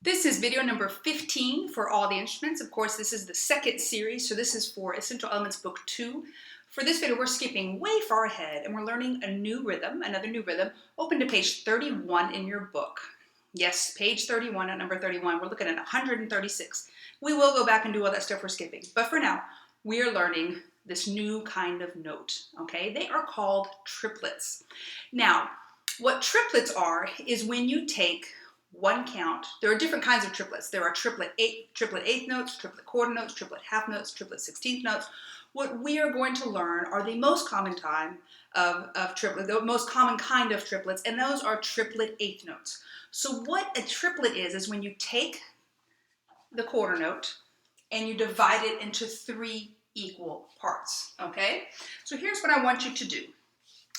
This is video number 15 for all the instruments. Of course, this is the second series, so this is for Essential Elements Book 2. For this video, we're skipping way far ahead and we're learning a new rhythm, another new rhythm. Open to page 31 in your book. Yes, page 31 at number 31. We're looking at 136. We will go back and do all that stuff we're skipping, but for now, we are learning this new kind of note, okay? They are called triplets. Now, what triplets are is when you take one count. There are different kinds of triplets. There are triplet eighth notes, triplet quarter notes, triplet half notes, triplet 16th notes. What we are going to learn are the most common time of triplet, the most common kind of triplets, and those are triplet eighth notes. So what a triplet is when you take the quarter note and you divide it into 3 equal parts, okay? So here's what I want you to do.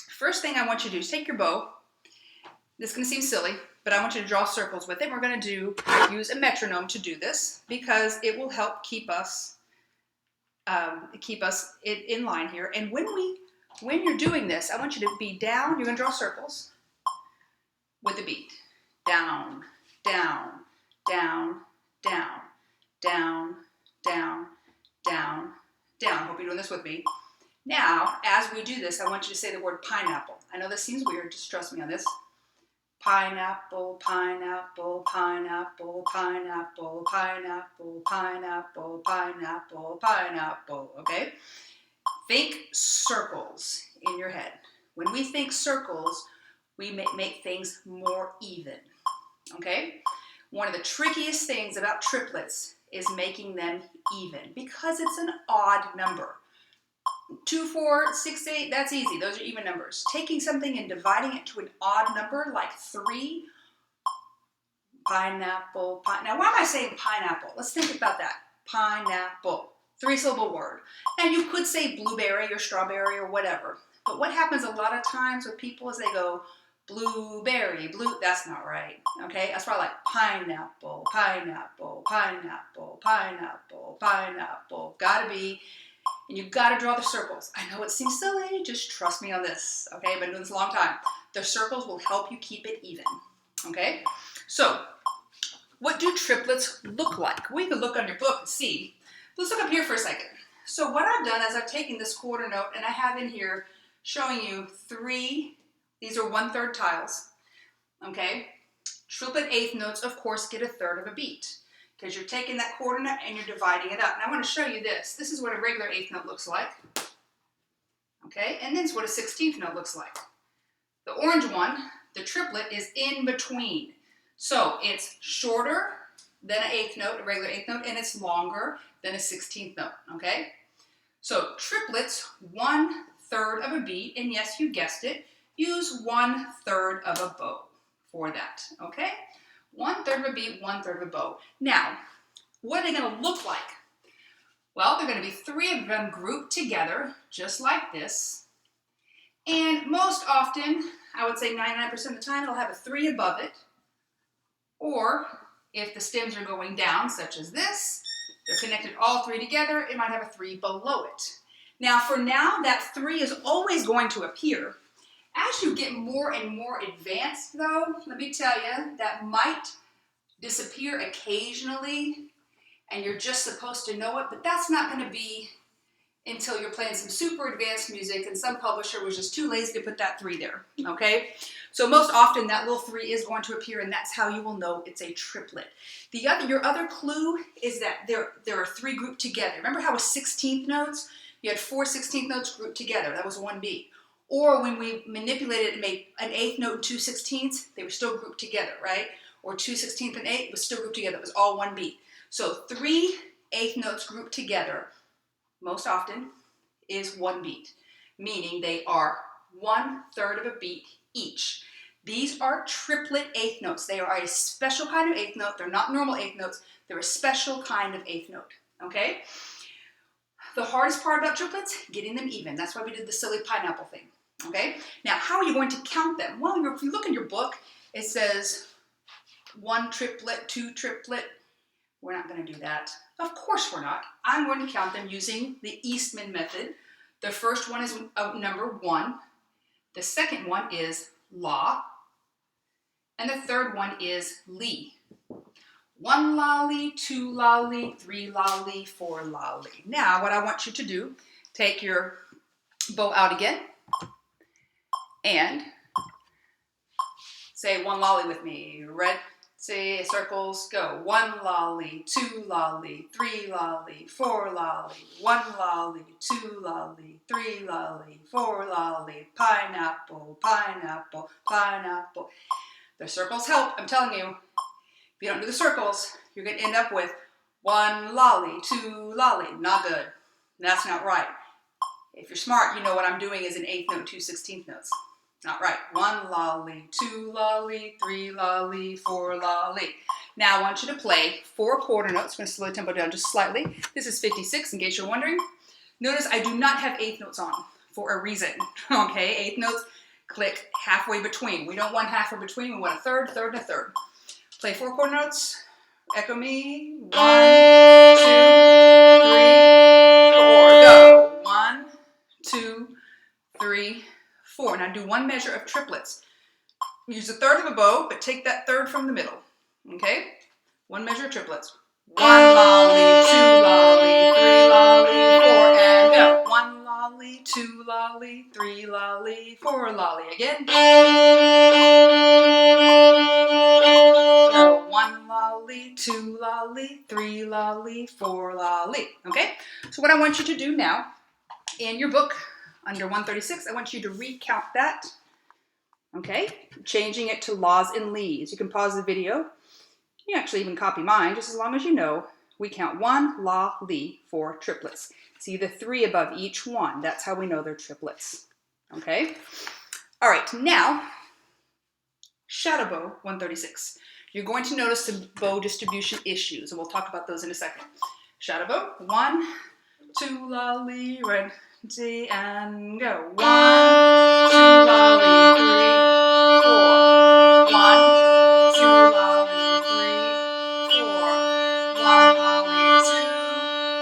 First thing I want you to do is take your bow. This is going to seem silly, but I want you to draw circles with it. We're going to use a metronome to do this because it will help keep us in line here. And when you're doing this, I want you to be down. You're going to draw circles with the beat. Down, down, down, down, down, down, down, down. Hope you're doing this with me. Now, as we do this, I want you to say the word pineapple. I know this seems weird. Just trust me on this. Pineapple, pineapple, pineapple, pineapple, pineapple, pineapple, pineapple, pineapple, okay? Think circles in your head. When we think circles, we make things more even, okay? One of the trickiest things about triplets is making them even because it's an odd number. 2, 4, 6, 8, that's easy. Those are even numbers. Taking something and dividing it to an odd number like 3, pineapple, now why am I saying pineapple? Let's think about that. Pineapple, 3-syllable word. Now you could say blueberry or strawberry or whatever, but what happens a lot of times with people is they go blueberry, that's not right, okay? That's probably like pineapple, pineapple, pineapple, pineapple, pineapple, gotta be. And you've got to draw the circles. I know it seems silly, just trust me on this, okay? I've been doing this a long time. The circles will help you keep it even, okay? So, what do triplets look like? We can look on your book and see. Let's look up here for a second. So what I've done is I've taken this quarter note and I have in here showing you 3, these are 1/3 tiles, okay? Triplet eighth notes, of course, get 1/3 of a beat, because you're taking that quarter note and you're dividing it up. And I want to show you this. This is what a regular eighth note looks like. Okay, and this is what a 16th note looks like. The orange one, the triplet, is in between. So it's shorter than an eighth note, a regular eighth note, and it's longer than a 16th note, okay? So triplets, 1/3 of a beat, and yes, you guessed it, use 1/3 of a bow for that, okay? 1/3 of a beat, 1/3 of a bow. Now, what are they going to look like? Well, they're going to be 3 of them grouped together, just like this. And most often, I would say 99% of the time, it'll have a 3 above it. Or, if the stems are going down, such as this, they're connected all 3 together, it might have a 3 below it. Now, for now, that 3 is always going to appear. As you get more and more advanced, though, let me tell you, that might disappear occasionally, and you're just supposed to know it, but that's not going to be until you're playing some super advanced music, and some publisher was just too lazy to put that 3 there, okay? So most often, that little 3 is going to appear, and that's how you will know it's a triplet. Your other clue is that there are 3 grouped together. Remember how with 16th notes, you had 4 16th notes grouped together. That was 1 beat. Or when we manipulated and made an eighth note and 2 16ths, they were still grouped together, right? Or 2 16th and 8 was still grouped together. It was all 1 beat. So 3 eighth notes grouped together, most often, is 1 beat, meaning they are 1/3 of a beat each. These are triplet eighth notes. They are a special kind of eighth note. They're not normal eighth notes. They're a special kind of eighth note, okay? The hardest part about triplets, getting them even. That's why we did the silly pineapple thing. Okay, now how are you going to count them? Well, if you look in your book, it says 1 triplet, 2 triplet. We're not going to do that. Of course we're not. I'm going to count them using the Eastman method. The first one is number 1. The second one is La. And the third one is Li. 1 lolly, 2 lolly, 3 lolly, 4 lolly. Now what I want you to do, take your bow out again and say 1 lolly with me. Red, say circles, go. 1 lolly, 2 lolly, 3 lolly, 4 lolly, 1 lolly, 2 lolly, 3 lolly, 4 lolly, pineapple, pineapple, pineapple. The circles help, I'm telling you. If you don't do the circles, you're going to end up with 1 lolly, 2 lolly. Not good. That's not right. If you're smart, you know what I'm doing is an 8th note, 2 16th notes. Not right. 1 lolly, 2 lolly, 3 lolly, 4 lolly. Now I want you to play 4 quarter notes. I'm going to slow the tempo down just slightly. This is 56 in case you're wondering. Notice I do not have 8th notes on for a reason. Okay, 8th notes click halfway between. We don't want halfway between. We want a third, third, and a third. Play 4 quarter notes. Echo me. 1, 2, 3, 4. Go. 1, 2, 3, 4. Now do 1 measure of triplets. Use a third of a bow, but take that third from the middle. Okay? 1 measure of triplets. 1 lolly, 2 lolly, 3 lolly, 4, and go. 1 lolly, 2 lolly, 3 lolly, 4 lolly. Again. Go. 1 lolly, 2 lolly, 3 lolly, 4 lolly. Okay? So what I want you to do now, in your book, under 136, I want you to recount that. Okay? Changing it to laws and lees. You can pause the video. You can actually even copy mine, just as long as you know we count 1 la, li for triplets. See the 3 above each one. That's how we know they're triplets. Okay? All right, now, shadow bow 136. You're going to notice some bow distribution issues, and we'll talk about those in a second. Shadow bow, 1, 2 lolly, red, D, and go. 1, 2 lolly, 3, 4. 1, 2 lolly, 3, 4. 1 lolly, 2,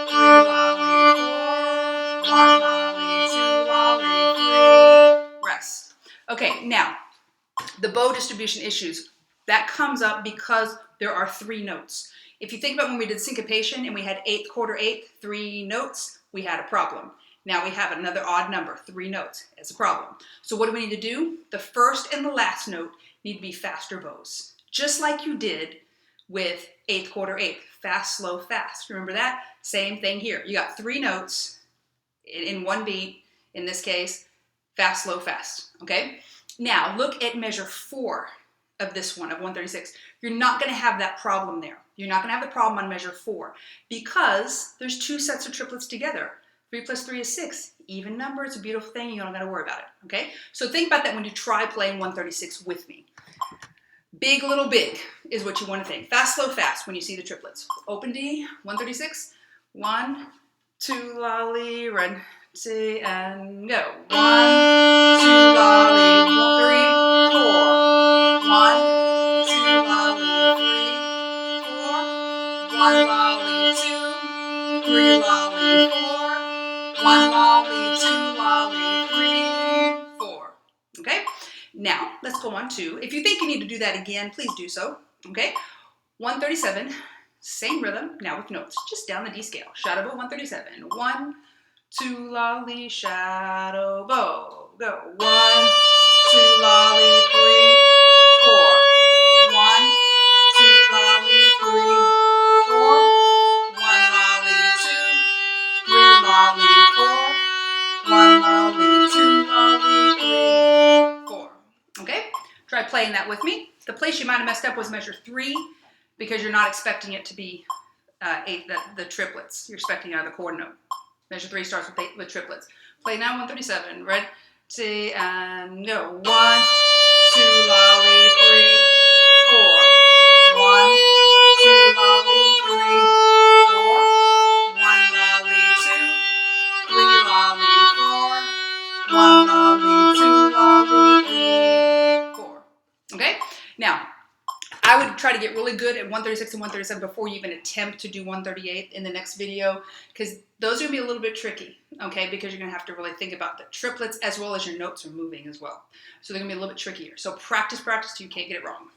3 lolly, 4. 1 lolly, 2 lolly, 3. Rest. Okay, now, the bow distribution issues, that comes up because there are 3 notes. If you think about when we did syncopation and we had 8th quarter 8th, 3 notes, we had a problem. Now we have another odd number, 3 notes. It's a problem. So what do we need to do? The first and the last note need to be faster bows. Just like you did with 8th quarter 8th. Fast, slow, fast. Remember that? Same thing here. You got 3 notes in 1 beat, in this case, fast, slow, fast. Okay? Now look at measure 4 of this one, of 136. You're not going to have that problem there. You're not going to have the problem on measure 4 because there's 2 sets of triplets together. 3 plus 3 is 6. Even number, it's a beautiful thing. You don't got to worry about it. Okay? So think about that when you try playing 136 with me. Big, little, big is what you want to think. Fast, slow, fast when you see the triplets. Open D, 136. 1, 2 lolly, red, C, and go. 1, 2 lolly, 3, 4. 1, 2 lolly, 3, 4. 1 lolly, 2, 3 lolly, 4. 1 lolly, 2 lolly, 3, 4. Okay? Now, let's go on to, if you think you need to do that again, please do so. Okay? 137, same rhythm, now with notes, just down the D scale. Shadow bow 137. 1, 2 lolly, shadow bow. Go. 1, 2 lolly, 3, 4. 1, 2 lolly, 3, 4. 1 lolly, 2, 3 lolly, 4. 1 lolly, 2 lolly, 3, 4. Okay? Try playing that with me. The place you might have messed up was measure 3 because you're not expecting it to be the triplets. You're expecting out of the quarter note. Measure 3 starts with triplets. Play now 137. Red, C, and go. 1, 2 lolly, 3, 4. 1, 2 lolly, 3, 4. 1 lolly, 2, 3 lolly, 4. 1 lolly, 2 lolly, 3, 4. Okay? Now, I would try to get really good at 136 and 137 before you even attempt to do 138 in the next video, because those are going to be a little bit tricky, okay, because you're going to have to really think about the triplets as well as your notes are moving as well. So they're going to be a little bit trickier. So practice, practice till you can't get it wrong.